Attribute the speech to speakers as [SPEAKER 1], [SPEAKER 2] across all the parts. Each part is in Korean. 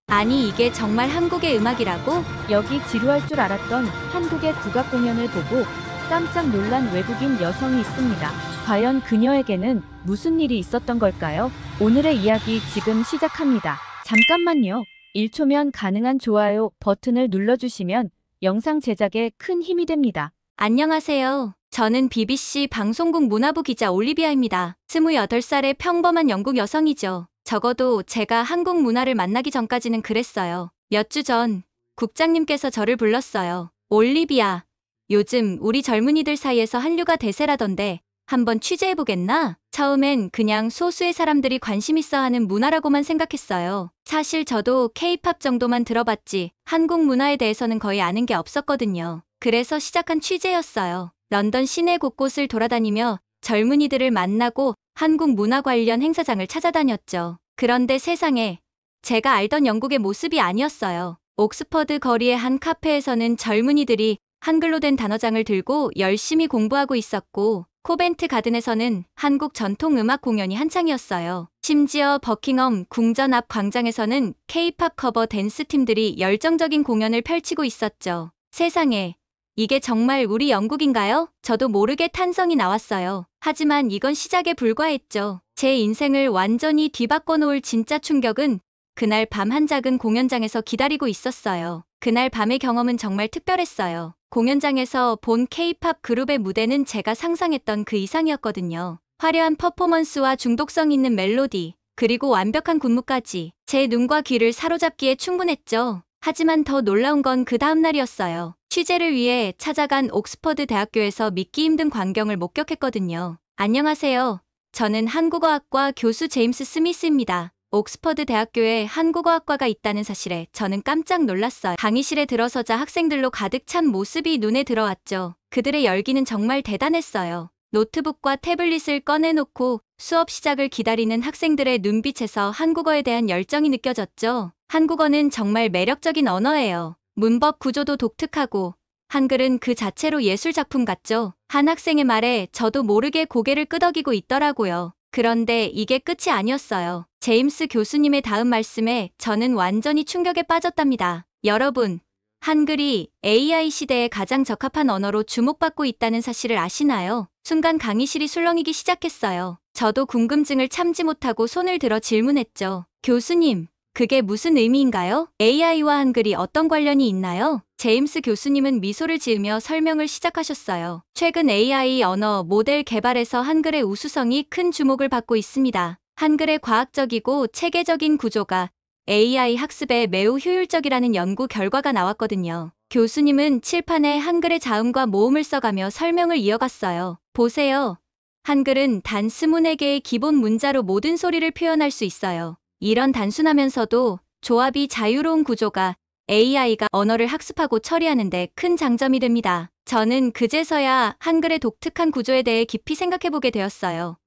[SPEAKER 1] 아니 이게 정말 한국의 음악이라고?
[SPEAKER 2] 여기 지루할 줄 알았던 한국의 국악 공연을 보고 깜짝 놀란 외국인 여성이 있습니다. 과연 그녀에게는 무슨 일이 있었던 걸까요? 오늘의 이야기 지금 시작합니다. 잠깐만요. 1초면 가능한 좋아요 버튼을 눌러주시면 영상 제작에 큰 힘이 됩니다.
[SPEAKER 1] 안녕하세요. 저는 BBC 방송국 문화부 기자 올리비아입니다. 28살의 평범한 영국 여성이죠. 적어도 제가 한국 문화를 만나기 전까지는 그랬어요. 몇 주 전 국장님께서 저를 불렀어요. 올리비아, 요즘 우리 젊은이들 사이에서 한류가 대세라던데 한번 취재해보겠나? 처음엔 그냥 소수의 사람들이 관심 있어 하는 문화라고만 생각했어요. 사실 저도 K-팝 정도만 들어봤지 한국 문화에 대해서는 거의 아는 게 없었거든요. 그래서 시작한 취재였어요. 런던 시내 곳곳을 돌아다니며 젊은이들을 만나고 한국 문화 관련 행사장을 찾아다녔죠. 그런데 세상에 제가 알던 영국의 모습이 아니었어요. 옥스퍼드 거리의 한 카페에서는 젊은이들이 한글로 된 단어장을 들고 열심히 공부하고 있었고, 코벤트 가든에서는 한국 전통 음악 공연이 한창이었어요. 심지어 버킹엄 궁전 앞 광장에서는 K-팝 커버 댄스 팀들이 열정적인 공연을 펼치고 있었죠. 세상에, 이게 정말 우리 영국인가요? 저도 모르게 탄성이 나왔어요. 하지만 이건 시작에 불과했죠. 제 인생을 완전히 뒤바꿔 놓을 진짜 충격은 그날 밤 한 작은 공연장에서 기다리고 있었어요. 그날 밤의 경험은 정말 특별했어요. 공연장에서 본 K-팝 그룹의 무대는 제가 상상했던 그 이상이었거든요. 화려한 퍼포먼스와 중독성 있는 멜로디, 그리고 완벽한 군무까지 제 눈과 귀를 사로잡기에 충분했죠. 하지만 더 놀라운 건 그 다음 날이었어요. 취재를 위해 찾아간 옥스퍼드 대학교에서 믿기 힘든 광경을 목격했거든요. 안녕하세요. 저는 한국어학과 교수 제임스 스미스입니다. 옥스퍼드 대학교에 한국어학과가 있다는 사실에 저는 깜짝 놀랐어요. 강의실에 들어서자 학생들로 가득 찬 모습이 눈에 들어왔죠. 그들의 열기는 정말 대단했어요. 노트북과 태블릿을 꺼내놓고 수업 시작을 기다리는 학생들의 눈빛에서 한국어에 대한 열정이 느껴졌죠. 한국어는 정말 매력적인 언어예요. 문법 구조도 독특하고 한글은 그 자체로 예술 작품 같죠. 한 학생의 말에 저도 모르게 고개를 끄덕이고 있더라고요. 그런데 이게 끝이 아니었어요. 제임스 교수님의 다음 말씀에 저는 완전히 충격에 빠졌답니다. 여러분, 한글이 AI 시대에 가장 적합한 언어로 주목받고 있다는 사실을 아시나요? 순간 강의실이 술렁이기 시작했어요. 저도 궁금증을 참지 못하고 손을 들어 질문했죠. 교수님, 그게 무슨 의미인가요? AI와 한글이 어떤 관련이 있나요? 제임스 교수님은 미소를 지으며 설명을 시작하셨어요. 최근 AI 언어 모델 개발에서 한글의 우수성이 큰 주목을 받고 있습니다. 한글의 과학적이고 체계적인 구조가 AI 학습에 매우 효율적이라는 연구 결과가 나왔거든요. 교수님은 칠판에 한글의 자음과 모음을 써가며 설명을 이어갔어요. 보세요. 한글은 단 24개의 기본 문자로 모든 소리를 표현할 수 있어요. 이런 단순하면서도 조합이 자유로운 구조가 AI가 언어를 학습하고 처리하는 데 큰 장점이 됩니다. 저는 그제서야 한글의 독특한 구조에 대해 깊이 생각해보게 되었어요.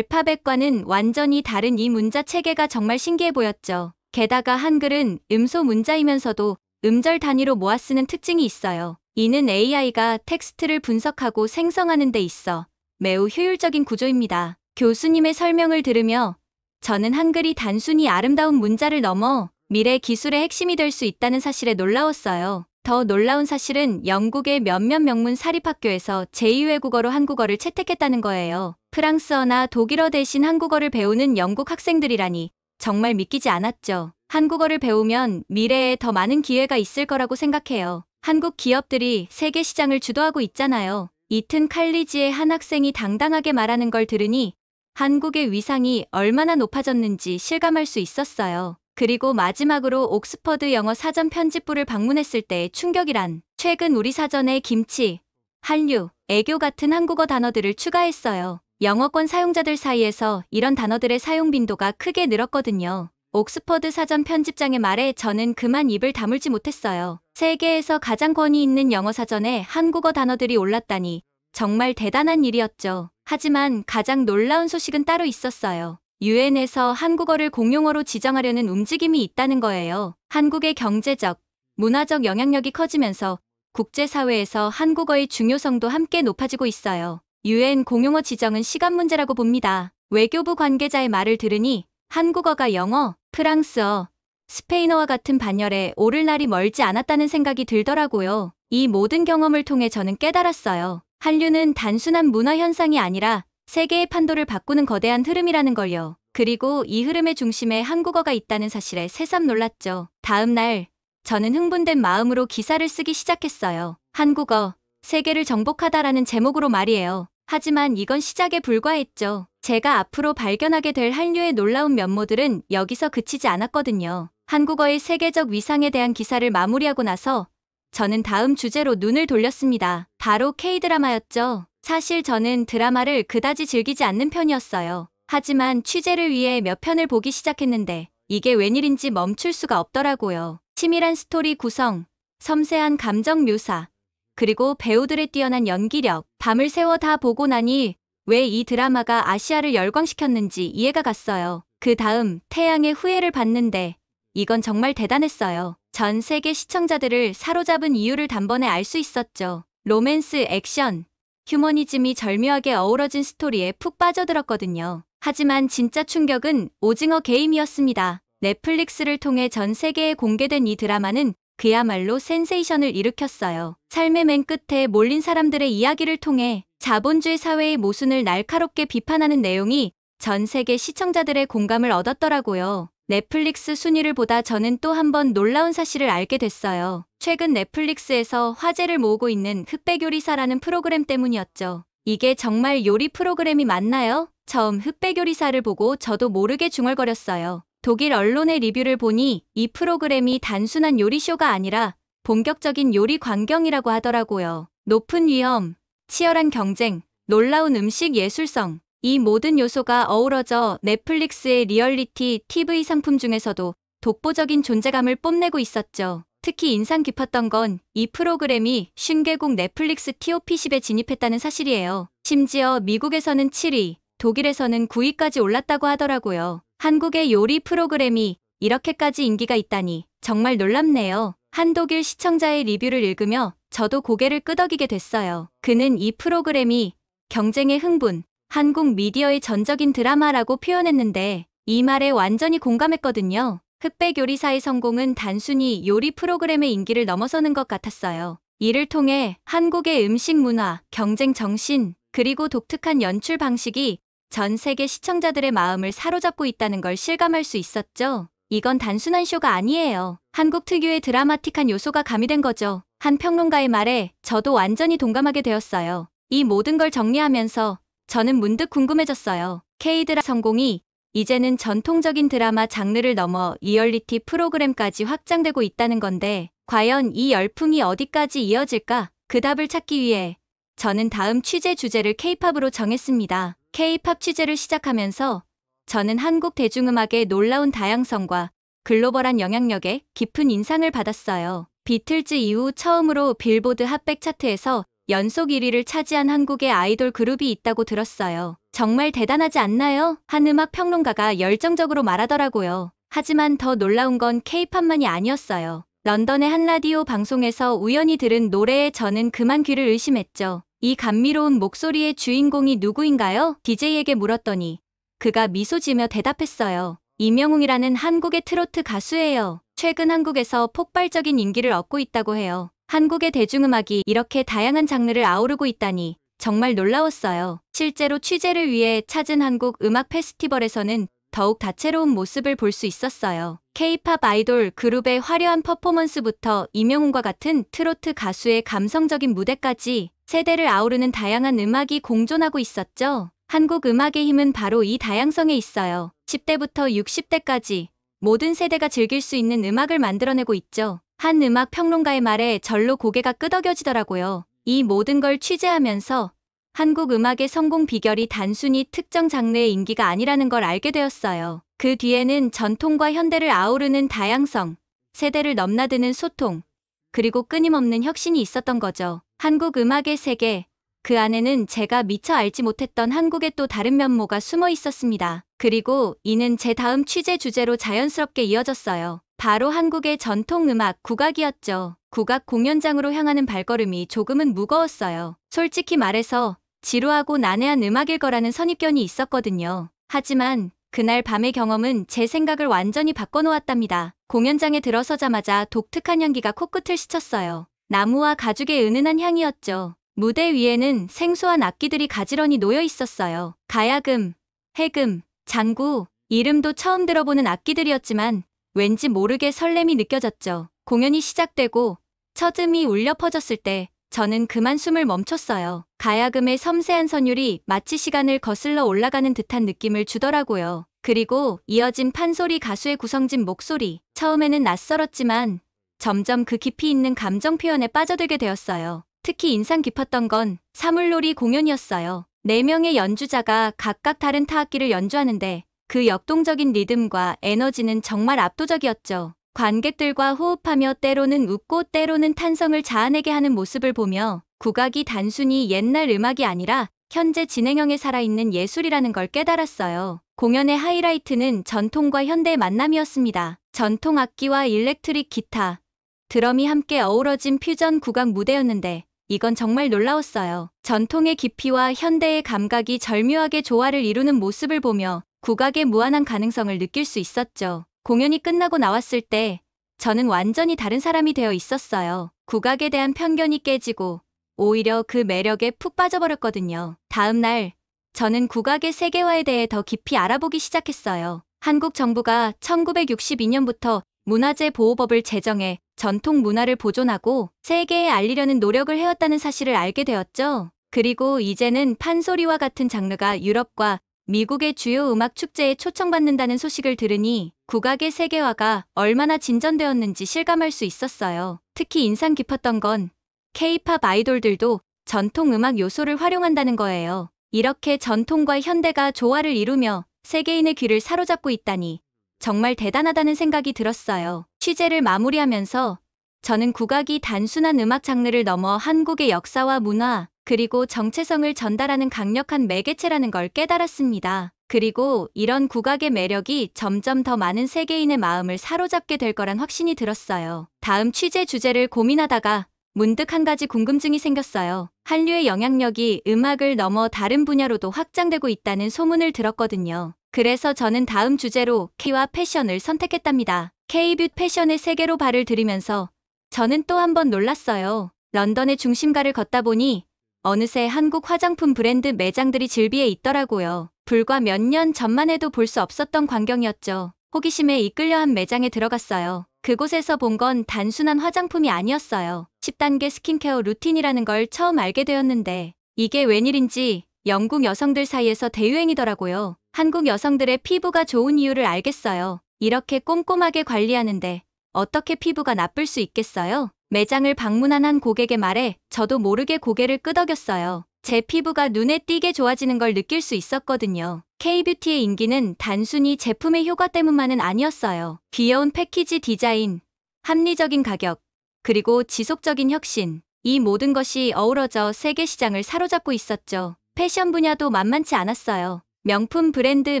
[SPEAKER 1] 알파벳과는 완전히 다른 이 문자 체계가 정말 신기해 보였죠. 게다가 한글은 음소 문자이면서도 음절 단위로 모아 쓰는 특징이 있어요. 이는 AI가 텍스트를 분석하고 생성하는 데 있어 매우 효율적인 구조입니다. 교수님의 설명을 들으며 저는 한글이 단순히 아름다운 문자를 넘어 미래 기술의 핵심이 될 수 있다는 사실에 놀라웠어요. 더 놀라운 사실은 영국의 몇몇 명문 사립학교에서 제2외국어로 한국어를 채택했다는 거예요. 프랑스어나 독일어 대신 한국어를 배우는 영국 학생들이라니 정말 믿기지 않았죠. 한국어를 배우면 미래에 더 많은 기회가 있을 거라고 생각해요. 한국 기업들이 세계 시장을 주도하고 있잖아요. 이튼 칼리지의 한 학생이 당당하게 말하는 걸 들으니 한국의 위상이 얼마나 높아졌는지 실감할 수 있었어요. 그리고 마지막으로 옥스퍼드 영어 사전 편집부를 방문했을 때의 충격이란, 최근 우리 사전에 김치, 한류, 애교 같은 한국어 단어들을 추가했어요. 영어권 사용자들 사이에서 이런 단어들의 사용 빈도가 크게 늘었거든요. 옥스퍼드 사전 편집장의 말에 저는 그만 입을 다물지 못했어요. 세계에서 가장 권위 있는 영어 사전에 한국어 단어들이 올랐다니 정말 대단한 일이었죠. 하지만 가장 놀라운 소식은 따로 있었어요. 유엔에서 한국어를 공용어로 지정하려는 움직임이 있다는 거예요. 한국의 경제적, 문화적 영향력이 커지면서 국제사회에서 한국어의 중요성도 함께 높아지고 있어요. 유엔 공용어 지정은 시간 문제라고 봅니다. 외교부 관계자의 말을 들으니 한국어가 영어, 프랑스어, 스페인어와 같은 반열에 오를 날이 멀지 않았다는 생각이 들더라고요. 이 모든 경험을 통해 저는 깨달았어요. 한류는 단순한 문화 현상이 아니라 세계의 판도를 바꾸는 거대한 흐름이라는 걸요. 그리고 이 흐름의 중심에 한국어가 있다는 사실에 새삼 놀랐죠. 다음 날, 저는 흥분된 마음으로 기사를 쓰기 시작했어요. 한국어, 세계를 정복하다라는 제목으로 말이에요. 하지만 이건 시작에 불과했죠. 제가 앞으로 발견하게 될 한류의 놀라운 면모들은 여기서 그치지 않았거든요. 한국어의 세계적 위상에 대한 기사를 마무리하고 나서 저는 다음 주제로 눈을 돌렸습니다. 바로 K-드라마였죠. 사실 저는 드라마를 그다지 즐기지 않는 편이었어요. 하지만 취재를 위해 몇 편을 보기 시작했는데 이게 웬일인지 멈출 수가 없더라고요. 치밀한 스토리 구성, 섬세한 감정 묘사, 그리고 배우들의 뛰어난 연기력, 밤을 새워 다 보고 나니 왜 이 드라마가 아시아를 열광시켰는지 이해가 갔어요. 그 다음 태양의 후예를 봤는데 이건 정말 대단했어요. 전 세계 시청자들을 사로잡은 이유를 단번에 알 수 있었죠. 로맨스, 액션, 휴머니즘이 절묘하게 어우러진 스토리에 푹 빠져들었거든요. 하지만 진짜 충격은 오징어 게임이었습니다. 넷플릭스를 통해 전 세계에 공개된 이 드라마는 그야말로 센세이션을 일으켰어요. 삶의 맨 끝에 몰린 사람들의 이야기를 통해 자본주의 사회의 모순을 날카롭게 비판하는 내용이 전 세계 시청자들의 공감을 얻었더라고요. 넷플릭스 순위를 보다 저는 또 한 번 놀라운 사실을 알게 됐어요. 최근 넷플릭스에서 화제를 모으고 있는 흑백요리사라는 프로그램 때문이었죠. 이게 정말 요리 프로그램이 맞나요? 처음 흑백요리사를 보고 저도 모르게 중얼거렸어요. 독일 언론의 리뷰를 보니 이 프로그램이 단순한 요리쇼가 아니라 본격적인 요리 광경이라고 하더라고요. 높은 위험, 치열한 경쟁, 놀라운 음식 예술성, 이 모든 요소가 어우러져 넷플릭스의 리얼리티 TV 상품 중에서도 독보적인 존재감을 뽐내고 있었죠. 특히 인상 깊었던 건 이 프로그램이 50개국 넷플릭스 TOP10에 진입했다는 사실이에요. 심지어 미국에서는 7위, 독일에서는 9위까지 올랐다고 하더라고요. 한국의 요리 프로그램이 이렇게까지 인기가 있다니 정말 놀랍네요. 한 독일 시청자의 리뷰를 읽으며 저도 고개를 끄덕이게 됐어요. 그는 이 프로그램이 경쟁의 흥분, 한국 미디어의 전적인 드라마라고 표현했는데 이 말에 완전히 공감했거든요. 흑백 요리사의 성공은 단순히 요리 프로그램의 인기를 넘어서는 것 같았어요. 이를 통해 한국의 음식 문화, 경쟁 정신, 그리고 독특한 연출 방식이 전 세계 시청자들의 마음을 사로잡고 있다는 걸 실감할 수 있었죠. 이건 단순한 쇼가 아니에요. 한국 특유의 드라마틱한 요소가 가미된 거죠. 한 평론가의 말에 저도 완전히 동감하게 되었어요. 이 모든 걸 정리하면서 저는 문득 궁금해졌어요. K-드라 성공이 이제는 전통적인 드라마 장르를 넘어 리얼리티 프로그램까지 확장되고 있다는 건데 과연 이 열풍이 어디까지 이어질까? 그 답을 찾기 위해 저는 다음 취재 주제를 K-팝으로 정했습니다. K-팝 취재를 시작하면서 저는 한국 대중음악의 놀라운 다양성과 글로벌한 영향력에 깊은 인상을 받았어요. 비틀즈 이후 처음으로 빌보드 핫백 차트에서 연속 1위를 차지한 한국의 아이돌 그룹이 있다고 들었어요. 정말 대단하지 않나요? 한 음악 평론가가 열정적으로 말하더라고요. 하지만 더 놀라운 건 K-팝만이 아니었어요. 런던의 한 라디오 방송에서 우연히 들은 노래에 저는 그만 귀를 의심했죠. 이 감미로운 목소리의 주인공이 누구인가요? DJ에게 물었더니 그가 미소 지며 대답했어요. 이명웅이라는 한국의 트로트 가수예요. 최근 한국에서 폭발적인 인기를 얻고 있다고 해요. 한국의 대중음악이 이렇게 다양한 장르를 아우르고 있다니 정말 놀라웠어요. 실제로 취재를 위해 찾은 한국 음악 페스티벌에서는 더욱 다채로운 모습을 볼 수 있었어요. K-팝 아이돌 그룹의 화려한 퍼포먼스부터 이명웅과 같은 트로트 가수의 감성적인 무대까지 세대를 아우르는 다양한 음악이 공존하고 있었죠. 한국 음악의 힘은 바로 이 다양성에 있어요. 10대부터 60대까지 모든 세대가 즐길 수 있는 음악을 만들어내고 있죠. 한 음악 평론가의 말에 절로 고개가 끄덕여지더라고요. 이 모든 걸 취재하면서 한국 음악의 성공 비결이 단순히 특정 장르의 인기가 아니라는 걸 알게 되었어요. 그 뒤에는 전통과 현대를 아우르는 다양성, 세대를 넘나드는 소통, 그리고 끊임없는 혁신이 있었던 거죠. 한국 음악의 세계, 그 안에는 제가 미처 알지 못했던 한국의 또 다른 면모가 숨어 있었습니다. 그리고 이는 제 다음 취재 주제로 자연스럽게 이어졌어요. 바로 한국의 전통 음악 국악이었죠. 국악 공연장으로 향하는 발걸음이 조금은 무거웠어요. 솔직히 말해서 지루하고 난해한 음악일 거라는 선입견이 있었거든요. 하지만 그날 밤의 경험은 제 생각을 완전히 바꿔놓았답니다. 공연장에 들어서자마자 독특한 향기가 코끝을 스쳤어요. 나무와 가죽의 은은한 향이었죠. 무대 위에는 생소한 악기들이 가지런히 놓여 있었어요. 가야금, 해금, 장구, 이름도 처음 들어보는 악기들이었지만 왠지 모르게 설렘이 느껴졌죠. 공연이 시작되고 첫 음이 울려 퍼졌을 때 저는 그만 숨을 멈췄어요. 가야금의 섬세한 선율이 마치 시간을 거슬러 올라가는 듯한 느낌을 주더라고요. 그리고 이어진 판소리 가수의 구성진 목소리. 처음에는 낯설었지만 점점 그 깊이 있는 감정 표현에 빠져들게 되었어요. 특히 인상 깊었던 건 사물놀이 공연이었어요. 4명의 연주자가 각각 다른 타악기를 연주하는데 그 역동적인 리듬과 에너지는 정말 압도적이었죠. 관객들과 호흡하며 때로는 웃고 때로는 탄성을 자아내게 하는 모습을 보며 국악이 단순히 옛날 음악이 아니라 현재 진행형에 살아있는 예술이라는 걸 깨달았어요. 공연의 하이라이트는 전통과 현대의 만남이었습니다. 전통 악기와 일렉트릭 기타, 드럼이 함께 어우러진 퓨전 국악 무대였는데 이건 정말 놀라웠어요. 전통의 깊이와 현대의 감각이 절묘하게 조화를 이루는 모습을 보며 국악의 무한한 가능성을 느낄 수 있었죠. 공연이 끝나고 나왔을 때 저는 완전히 다른 사람이 되어 있었어요. 국악에 대한 편견이 깨지고 오히려 그 매력에 푹 빠져버렸거든요. 다음 날 저는 국악의 세계화에 대해 더 깊이 알아보기 시작했어요. 한국 정부가 1962년부터 문화재 보호법을 제정해 전통 문화를 보존하고 세계에 알리려는 노력을 해왔다는 사실을 알게 되었죠. 그리고 이제는 판소리와 같은 장르가 유럽과 미국의 주요 음악 축제에 초청받는다는 소식을 들으니 국악의 세계화가 얼마나 진전되었는지 실감할 수 있었어요. 특히 인상 깊었던 건 K-팝 아이돌들도 전통 음악 요소를 활용한다는 거예요. 이렇게 전통과 현대가 조화를 이루며 세계인의 귀를 사로잡고 있다니 정말 대단하다는 생각이 들었어요. 취재를 마무리하면서 저는 국악이 단순한 음악 장르를 넘어 한국의 역사와 문화, 그리고 정체성을 전달하는 강력한 매개체라는 걸 깨달았습니다. 그리고 이런 국악의 매력이 점점 더 많은 세계인의 마음을 사로잡게 될 거란 확신이 들었어요. 다음 취재 주제를 고민하다가 문득 한 가지 궁금증이 생겼어요. 한류의 영향력이 음악을 넘어 다른 분야로도 확장되고 있다는 소문을 들었거든요. 그래서 저는 다음 주제로 K와 패션을 선택했답니다. K뷰 패션의 세계로 발을 들이면서 저는 또 한 번 놀랐어요. 런던의 중심가를 걷다 보니 어느새 한국 화장품 브랜드 매장들이 즐비해 있더라고요. 불과 몇 년 전만 해도 볼 수 없었던 광경이었죠. 호기심에 이끌려 한 매장에 들어갔어요. 그곳에서 본 건 단순한 화장품이 아니었어요. 10단계 스킨케어 루틴이라는 걸 처음 알게 되었는데 이게 웬일인지 영국 여성들 사이에서 대유행이더라고요. 한국 여성들의 피부가 좋은 이유를 알겠어요. 이렇게 꼼꼼하게 관리하는데 어떻게 피부가 나쁠 수 있겠어요? 매장을 방문한 한 고객의 말에 저도 모르게 고개를 끄덕였어요. 제 피부가 눈에 띄게 좋아지는 걸 느낄 수 있었거든요. K뷰티의 인기는 단순히 제품의 효과 때문만은 아니었어요. 귀여운 패키지 디자인, 합리적인 가격, 그리고 지속적인 혁신. 이 모든 것이 어우러져 세계 시장을 사로잡고 있었죠. 패션 분야도 만만치 않았어요. 명품 브랜드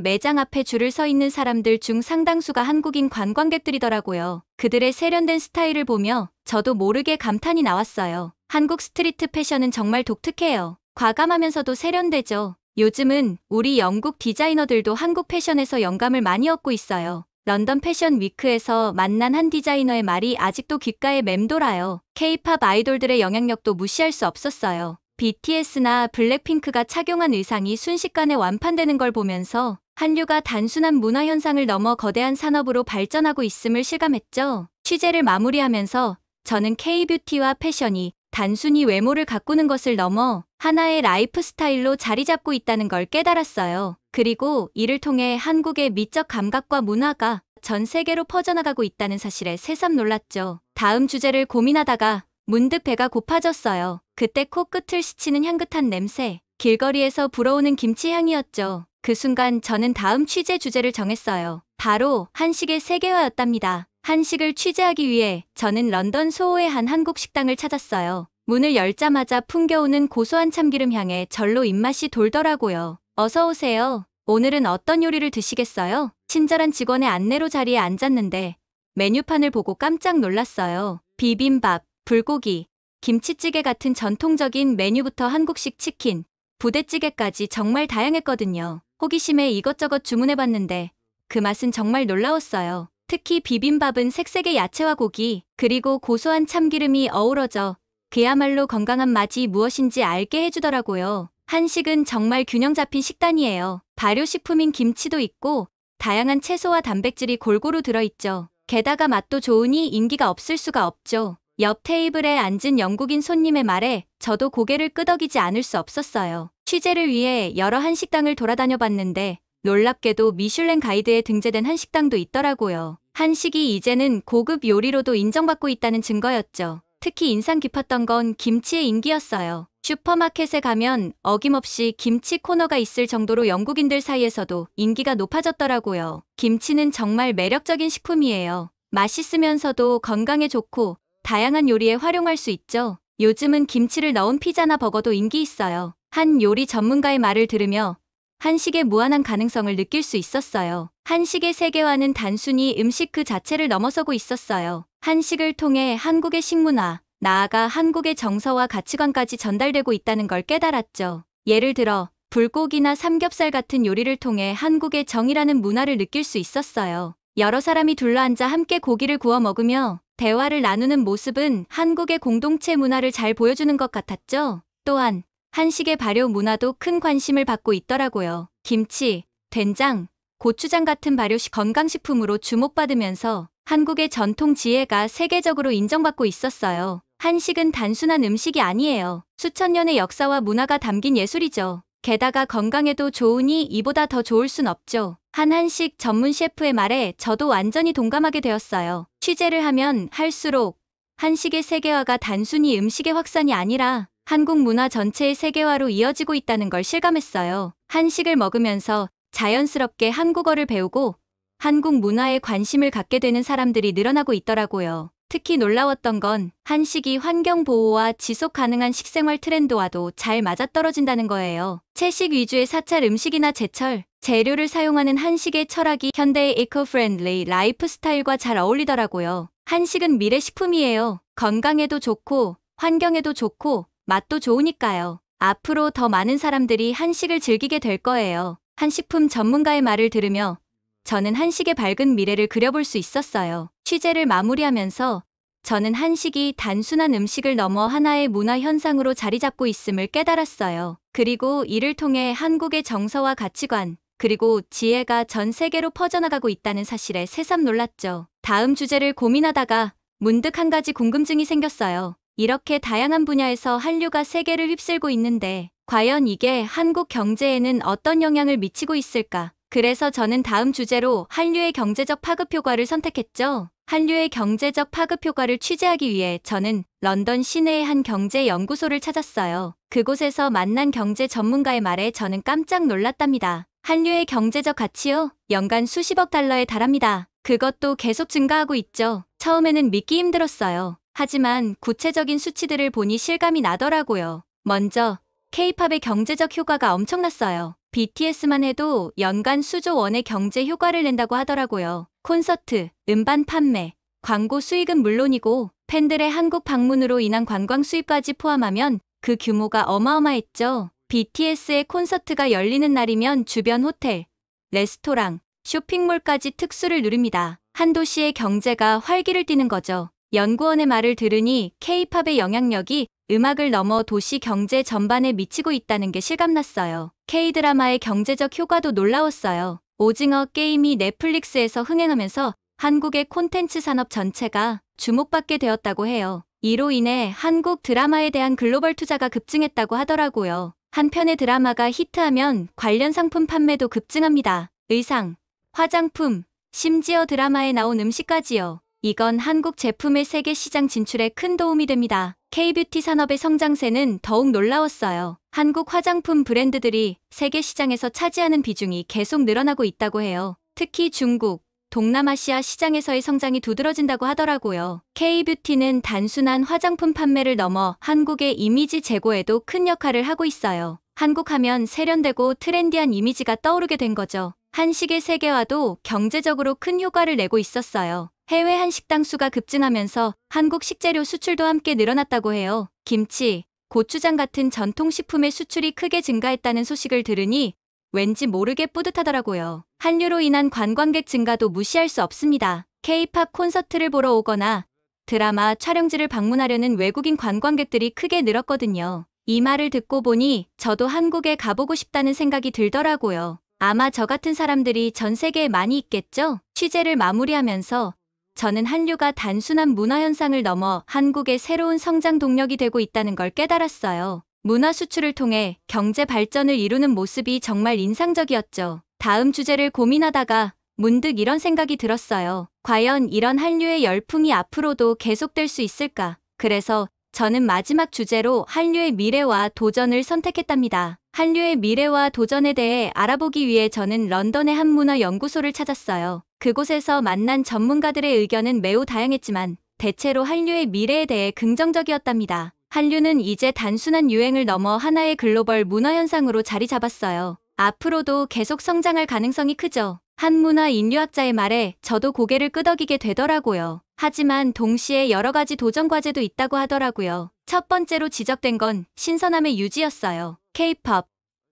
[SPEAKER 1] 매장 앞에 줄을 서 있는 사람들 중 상당수가 한국인 관광객들이더라고요. 그들의 세련된 스타일을 보며 저도 모르게 감탄이 나왔어요. 한국 스트리트 패션은 정말 독특해요. 과감하면서도 세련되죠. 요즘은 우리 영국 디자이너들도 한국 패션에서 영감을 많이 얻고 있어요. 런던 패션 위크에서 만난 한 디자이너의 말이 아직도 귓가에 맴돌아요. K-팝 아이돌들의 영향력도 무시할 수 없었어요. BTS나 블랙핑크가 착용한 의상이 순식간에 완판되는 걸 보면서 한류가 단순한 문화 현상을 넘어 거대한 산업으로 발전하고 있음을 실감했죠. 취재를 마무리하면서 저는 K뷰티와 패션이 단순히 외모를 가꾸는 것을 넘어 하나의 라이프 스타일로 자리 잡고 있다는 걸 깨달았어요. 그리고 이를 통해 한국의 미적 감각과 문화가 전 세계로 퍼져나가고 있다는 사실에 새삼 놀랐죠. 다음 주제를 고민하다가 문득 배가 고파졌어요. 그때 코끝을 스치는 향긋한 냄새, 길거리에서 불어오는 김치 향이었죠. 그 순간 저는 다음 취재 주제를 정했어요. 바로 한식의 세계화였답니다. 한식을 취재하기 위해 저는 런던 소호의 한 한국 식당을 찾았어요. 문을 열자마자 풍겨오는 고소한 참기름 향에 절로 입맛이 돌더라고요. 어서 오세요. 오늘은 어떤 요리를 드시겠어요? 친절한 직원의 안내로 자리에 앉았는데 메뉴판을 보고 깜짝 놀랐어요. 비빔밥, 불고기, 김치찌개 같은 전통적인 메뉴부터 한국식 치킨, 부대찌개까지 정말 다양했거든요. 호기심에 이것저것 주문해봤는데 그 맛은 정말 놀라웠어요. 특히 비빔밥은 색색의 야채와 고기, 그리고 고소한 참기름이 어우러져 그야말로 건강한 맛이 무엇인지 알게 해주더라고요. 한식은 정말 균형 잡힌 식단이에요. 발효식품인 김치도 있고 다양한 채소와 단백질이 골고루 들어있죠. 게다가 맛도 좋으니 인기가 없을 수가 없죠. 옆 테이블에 앉은 영국인 손님의 말에 저도 고개를 끄덕이지 않을 수 없었어요. 취재를 위해 여러 한식당을 돌아다녀 봤는데 놀랍게도 미슐랭 가이드에 등재된 한식당도 있더라고요. 한식이 이제는 고급 요리로도 인정받고 있다는 증거였죠. 특히 인상 깊었던 건 김치의 인기였어요. 슈퍼마켓에 가면 어김없이 김치 코너가 있을 정도로 영국인들 사이에서도 인기가 높아졌더라고요. 김치는 정말 매력적인 식품이에요. 맛있으면서도 건강에 좋고 다양한 요리에 활용할 수 있죠. 요즘은 김치를 넣은 피자나 버거도 인기 있어요. 한 요리 전문가의 말을 들으며 한식의 무한한 가능성을 느낄 수 있었어요. 한식의 세계화는 단순히 음식 그 자체를 넘어서고 있었어요. 한식을 통해 한국의 식문화, 나아가 한국의 정서와 가치관까지 전달되고 있다는 걸 깨달았죠. 예를 들어 불고기나 삼겹살 같은 요리를 통해 한국의 정이라는 문화를 느낄 수 있었어요. 여러 사람이 둘러앉아 함께 고기를 구워 먹으며 대화를 나누는 모습은 한국의 공동체 문화를 잘 보여주는 것 같았죠. 또한 한식의 발효 문화도 큰 관심을 받고 있더라고요. 김치, 된장, 고추장 같은 발효식 건강식품으로 주목받으면서 한국의 전통 지혜가 세계적으로 인정받고 있었어요. 한식은 단순한 음식이 아니에요. 수천 년의 역사와 문화가 담긴 예술이죠. 게다가 건강에도 좋으니 이보다 더 좋을 순 없죠. 한 한식 전문 셰프의 말에 저도 완전히 동감하게 되었어요. 취재를 하면 할수록 한식의 세계화가 단순히 음식의 확산이 아니라 한국 문화 전체의 세계화로 이어지고 있다는 걸 실감했어요. 한식을 먹으면서 자연스럽게 한국어를 배우고 한국 문화에 관심을 갖게 되는 사람들이 늘어나고 있더라고요. 특히 놀라웠던 건 한식이 환경보호와 지속 가능한 식생활 트렌드와도 잘 맞아떨어진다는 거예요. 채식 위주의 사찰 음식이나 제철, 재료를 사용하는 한식의 철학이 현대의 이코프렌들리 라이프 스타일과 잘 어울리더라고요. 한식은 미래 식품이에요. 건강에도 좋고 환경에도 좋고 맛도 좋으니까요. 앞으로 더 많은 사람들이 한식을 즐기게 될 거예요. 한식품 전문가의 말을 들으며 저는 한식의 밝은 미래를 그려볼 수 있었어요. 취재를 마무리하면서 저는 한식이 단순한 음식을 넘어 하나의 문화 현상으로 자리 잡고 있음을 깨달았어요. 그리고 이를 통해 한국의 정서와 가치관, 그리고 지혜가 전 세계로 퍼져나가고 있다는 사실에 새삼 놀랐죠. 다음 주제를 고민하다가 문득 한 가지 궁금증이 생겼어요. 이렇게 다양한 분야에서 한류가 세계를 휩쓸고 있는데 과연 이게 한국 경제에는 어떤 영향을 미치고 있을까? 그래서 저는 다음 주제로 한류의 경제적 파급 효과를 선택했죠. 한류의 경제적 파급 효과를 취재하기 위해 저는 런던 시내의 한 경제 연구소를 찾았어요. 그곳에서 만난 경제 전문가의 말에 저는 깜짝 놀랐답니다. 한류의 경제적 가치요? 연간 수십억 달러에 달합니다. 그것도 계속 증가하고 있죠. 처음에는 믿기 힘들었어요. 하지만 구체적인 수치들을 보니 실감이 나더라고요. 먼저 K-팝의 경제적 효과가 엄청났어요. BTS만 해도 연간 수조 원의 경제 효과를 낸다고 하더라고요. 콘서트, 음반 판매, 광고 수익은 물론이고 팬들의 한국 방문으로 인한 관광 수입까지 포함하면 그 규모가 어마어마했죠. BTS의 콘서트가 열리는 날이면 주변 호텔, 레스토랑, 쇼핑몰까지 특수를 누립니다. 한 도시의 경제가 활기를 띠는 거죠. 연구원의 말을 들으니 K-팝의 영향력이 음악을 넘어 도시 경제 전반에 미치고 있다는 게 실감났어요. K-드라마의 경제적 효과도 놀라웠어요. 오징어 게임이 넷플릭스에서 흥행하면서 한국의 콘텐츠 산업 전체가 주목받게 되었다고 해요. 이로 인해 한국 드라마에 대한 글로벌 투자가 급증했다고 하더라고요. 한 편의 드라마가 히트하면 관련 상품 판매도 급증합니다. 의상, 화장품, 심지어 드라마에 나온 음식까지요. 이건 한국 제품의 세계 시장 진출에 큰 도움이 됩니다. K-뷰티 산업의 성장세는 더욱 놀라웠어요. 한국 화장품 브랜드들이 세계 시장에서 차지하는 비중이 계속 늘어나고 있다고 해요. 특히 중국, 동남아시아 시장에서의 성장이 두드러진다고 하더라고요. K-뷰티는 단순한 화장품 판매를 넘어 한국의 이미지 제고에도 큰 역할을 하고 있어요. 한국 하면 세련되고 트렌디한 이미지가 떠오르게 된 거죠. 한식의 세계화도 경제적으로 큰 효과를 내고 있었어요. 해외 한식당 수가 급증하면서 한국 식재료 수출도 함께 늘어났다고 해요. 김치, 고추장 같은 전통식품의 수출이 크게 증가했다는 소식을 들으니 왠지 모르게 뿌듯하더라고요. 한류로 인한 관광객 증가도 무시할 수 없습니다. K-팝 콘서트를 보러 오거나 드라마 촬영지를 방문하려는 외국인 관광객들이 크게 늘었거든요. 이 말을 듣고 보니 저도 한국에 가보고 싶다는 생각이 들더라고요. 아마 저 같은 사람들이 전 세계에 많이 있겠죠? 취재를 마무리하면서 저는 한류가 단순한 문화현상을 넘어 한국의 새로운 성장 동력이 되고 있다는 걸 깨달았어요. 문화 수출을 통해 경제 발전을 이루는 모습이 정말 인상적이었죠. 다음 주제를 고민하다가 문득 이런 생각이 들었어요. 과연 이런 한류의 열풍이 앞으로도 계속될 수 있을까? 그래서 저는 마지막 주제로 한류의 미래와 도전을 선택했답니다. 한류의 미래와 도전에 대해 알아보기 위해 저는 런던의 한 문화 연구소를 찾았어요. 그곳에서 만난 전문가들의 의견은 매우 다양했지만 대체로 한류의 미래에 대해 긍정적이었답니다. 한류는 이제 단순한 유행을 넘어 하나의 글로벌 문화현상으로 자리 잡았어요. 앞으로도 계속 성장할 가능성이 크죠. 한 문화 인류학자의 말에 저도 고개를 끄덕이게 되더라고요. 하지만 동시에 여러 가지 도전 과제도 있다고 하더라고요. 첫 번째로 지적된 건 신선함의 유지였어요. K-팝,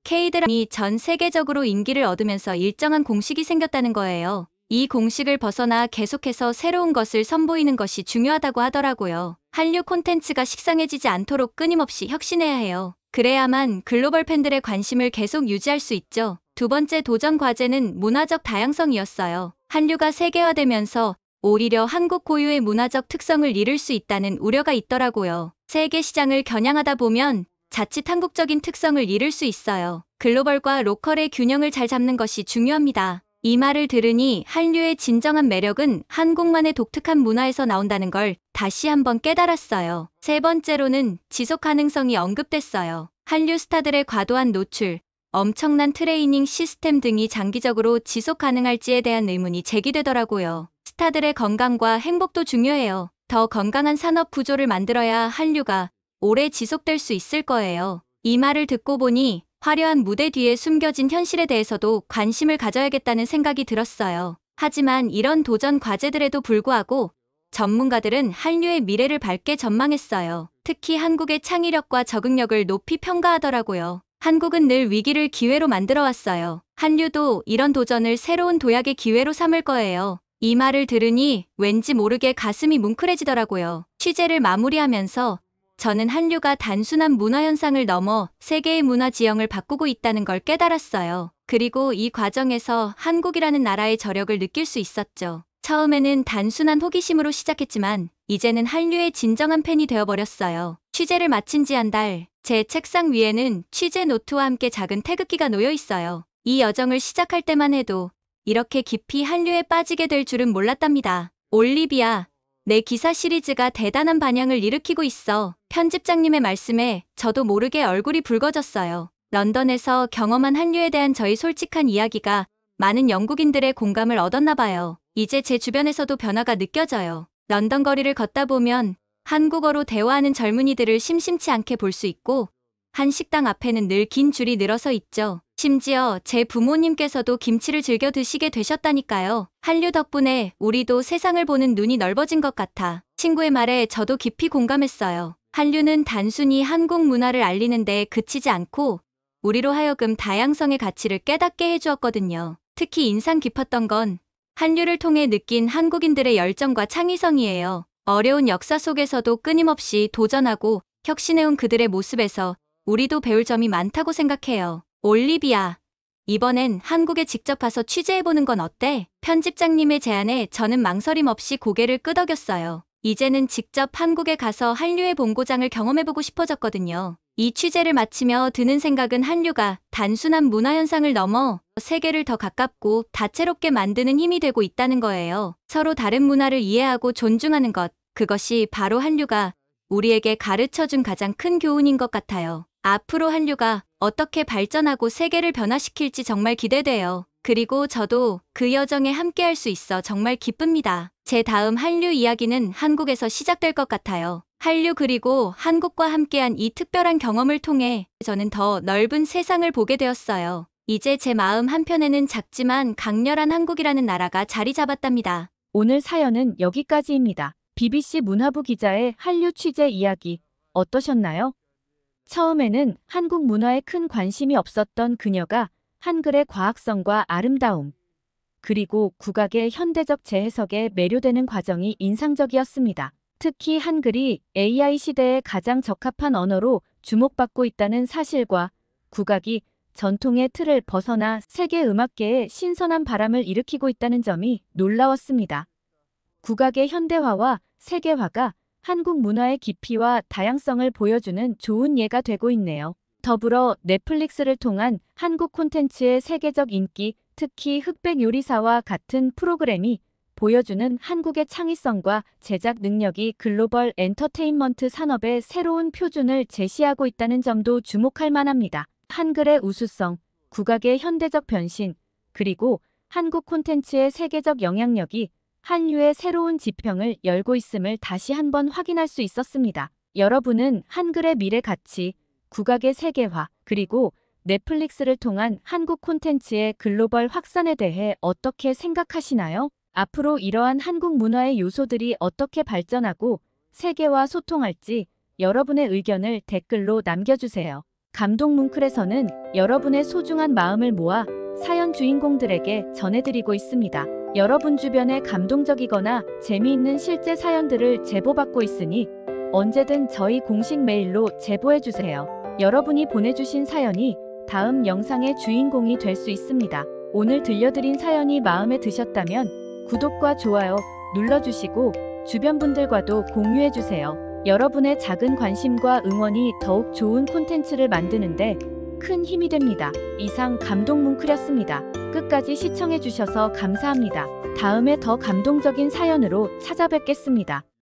[SPEAKER 1] K-드라마이 전 세계적으로 인기를 얻으면서 일정한 공식이 생겼다는 거예요. 이 공식을 벗어나 계속해서 새로운 것을 선보이는 것이 중요하다고 하더라고요. 한류 콘텐츠가 식상해지지 않도록 끊임없이 혁신해야 해요. 그래야만 글로벌 팬들의 관심을 계속 유지할 수 있죠. 두 번째 도전 과제는 문화적 다양성이었어요. 한류가 세계화되면서 오히려 한국 고유의 문화적 특성을 잃을 수 있다는 우려가 있더라고요. 세계 시장을 겨냥하다 보면 자칫 한국적인 특성을 잃을 수 있어요. 글로벌과 로컬의 균형을 잘 잡는 것이 중요합니다. 이 말을 들으니 한류의 진정한 매력은 한국만의 독특한 문화에서 나온다는 걸 다시 한번 깨달았어요. 세 번째로는 지속 가능성이 언급됐어요. 한류 스타들의 과도한 노출, 엄청난 트레이닝 시스템 등이 장기적으로 지속 가능할지에 대한 의문이 제기되더라고요. 스타들의 건강과 행복도 중요해요. 더 건강한 산업 구조를 만들어야 한류가 오래 지속될 수 있을 거예요. 이 말을 듣고 보니 화려한 무대 뒤에 숨겨진 현실에 대해서도 관심을 가져야겠다는 생각이 들었어요. 하지만 이런 도전 과제들에도 불구하고 전문가들은 한류의 미래를 밝게 전망했어요. 특히 한국의 창의력과 적응력을 높이 평가하더라고요. 한국은 늘 위기를 기회로 만들어왔어요. 한류도 이런 도전을 새로운 도약의 기회로 삼을 거예요. 이 말을 들으니 왠지 모르게 가슴이 뭉클해지더라고요. 취재를 마무리하면서 저는 한류가 단순한 문화현상을 넘어 세계의 문화 지형을 바꾸고 있다는 걸 깨달았어요. 그리고 이 과정에서 한국이라는 나라의 저력을 느낄 수 있었죠. 처음에는 단순한 호기심으로 시작했지만 이제는 한류의 진정한 팬이 되어버렸어요. 취재를 마친 지 한 달, 제 책상 위에는 취재 노트와 함께 작은 태극기가 놓여 있어요. 이 여정을 시작할 때만 해도 이렇게 깊이 한류에 빠지게 될 줄은 몰랐답니다. 올리비아, 내 기사 시리즈가 대단한 반향을 일으키고 있어. 편집장님의 말씀에 저도 모르게 얼굴이 붉어졌어요. 런던에서 경험한 한류에 대한 저희 솔직한 이야기가 많은 영국인들의 공감을 얻었나 봐요. 이제 제 주변에서도 변화가 느껴져요. 런던 거리를 걷다 보면 한국어로 대화하는 젊은이들을 심심치 않게 볼 수 있고 한 식당 앞에는 늘 긴 줄이 늘어서 있죠. 심지어 제 부모님께서도 김치를 즐겨 드시게 되셨다니까요. 한류 덕분에 우리도 세상을 보는 눈이 넓어진 것 같아. 친구의 말에 저도 깊이 공감했어요. 한류는 단순히 한국 문화를 알리는 데 그치지 않고 우리로 하여금 다양성의 가치를 깨닫게 해주었거든요. 특히 인상 깊었던 건 한류를 통해 느낀 한국인들의 열정과 창의성이에요. 어려운 역사 속에서도 끊임없이 도전하고 혁신해온 그들의 모습에서 우리도 배울 점이 많다고 생각해요. 올리비아, 이번엔 한국에 직접 가서 취재해보는 건 어때? 편집장님의 제안에 저는 망설임 없이 고개를 끄덕였어요. 이제는 직접 한국에 가서 한류의 본고장을 경험해보고 싶어졌거든요. 이 취재를 마치며 드는 생각은 한류가 단순한 문화현상을 넘어 세계를 더 가깝고 다채롭게 만드는 힘이 되고 있다는 거예요. 서로 다른 문화를 이해하고 존중하는 것, 그것이 바로 한류가 우리에게 가르쳐준 가장 큰 교훈인 것 같아요. 앞으로 한류가 어떻게 발전하고 세계를 변화시킬지 정말 기대돼요. 그리고 저도 그 여정에 함께할 수 있어 정말 기쁩니다. 제 다음 한류 이야기는 한국에서 시작될 것 같아요. 한류 그리고 한국과 함께한 이 특별한 경험을 통해 저는 더 넓은 세상을 보게 되었어요. 이제 제 마음 한편에는 작지만 강렬한 한국이라는 나라가 자리 잡았답니다.
[SPEAKER 2] 오늘 사연은 여기까지입니다. BBC 문화부 기자의 한류 취재 이야기 어떠셨나요? 처음에는 한국 문화에 큰 관심이 없었던 그녀가 한글의 과학성과 아름다움, 그리고 국악의 현대적 재해석에 매료되는 과정이 인상적이었습니다. 특히 한글이 AI 시대에 가장 적합한 언어로 주목받고 있다는 사실과 국악이 전통의 틀을 벗어나 세계 음악계에 신선한 바람을 일으키고 있다는 점이 놀라웠습니다. 국악의 현대화와 세계화가 한국 문화의 깊이와 다양성을 보여주는 좋은 예가 되고 있네요. 더불어 넷플릭스를 통한 한국 콘텐츠의 세계적 인기, 특히 흑백 요리사와 같은 프로그램이 보여주는 한국의 창의성과 제작 능력이 글로벌 엔터테인먼트 산업의 새로운 표준을 제시하고 있다는 점도 주목할 만합니다. 한글의 우수성, 국악의 현대적 변신, 그리고 한국 콘텐츠의 세계적 영향력이 한류의 새로운 지평을 열고 있음을 다시 한번 확인할 수 있었습니다. 여러분은 한글의 미래 가치, 국악의 세계화, 그리고 넷플릭스를 통한 한국 콘텐츠의 글로벌 확산에 대해 어떻게 생각하시나요? 앞으로 이러한 한국 문화의 요소들이 어떻게 발전하고 세계와 소통할지 여러분의 의견을 댓글로 남겨주세요. 감동뭉클에서는 여러분의 소중한 마음을 모아 사연 주인공들에게 전해드리고 있습니다. 여러분 주변에 감동적이거나 재미있는 실제 사연들을 제보받고 있으니 언제든 저희 공식 메일로 제보해주세요. 여러분이 보내주신 사연이 다음 영상의 주인공이 될 수 있습니다. 오늘 들려드린 사연이 마음에 드셨다면 구독과 좋아요 눌러주시고 주변 분들과도 공유해주세요. 여러분의 작은 관심과 응원이 더욱 좋은 콘텐츠를 만드는데 큰 힘이 됩니다. 이상 감동뭉클이었습니다. 끝까지 시청해주셔서 감사합니다. 다음에 더 감동적인 사연으로 찾아뵙겠습니다.